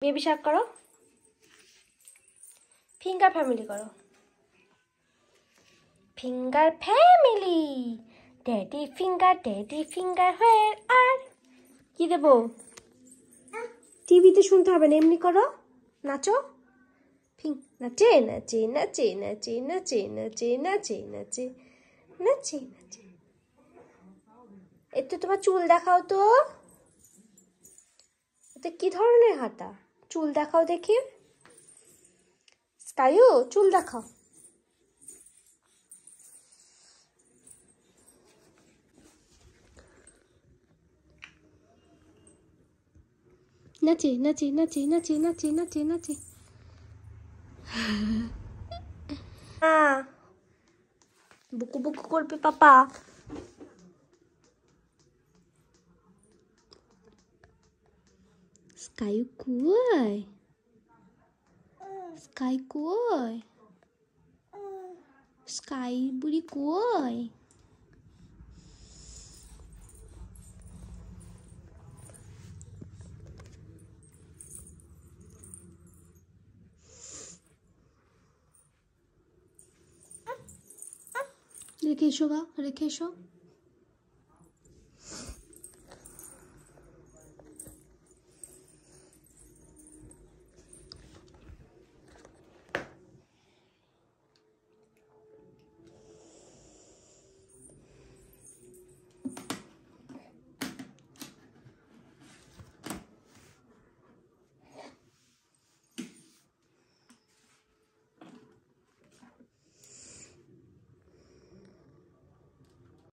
baby shark करो, finger family करो, finger family, daddy finger where are কি দেব টিভিতে শুনতে হবে না এমনি করো নাচো নাচে নাচে নাচে নাচে নাচে নাচে নাচে নাচে নাচে নাচে একটু তোমার চুল দেখাও তো এটা কি ধরনের হাতা চুল দেখাও দেখি স্কাইও চুল দেখাও নাচে নাচে নাচে নাচে নাচে নাচে নাচে বুকু বুকু করবে পাপা স্কাই কই স্কাই কই স্কাই বুড়ি কই রেখে এসো গা রেখে এসো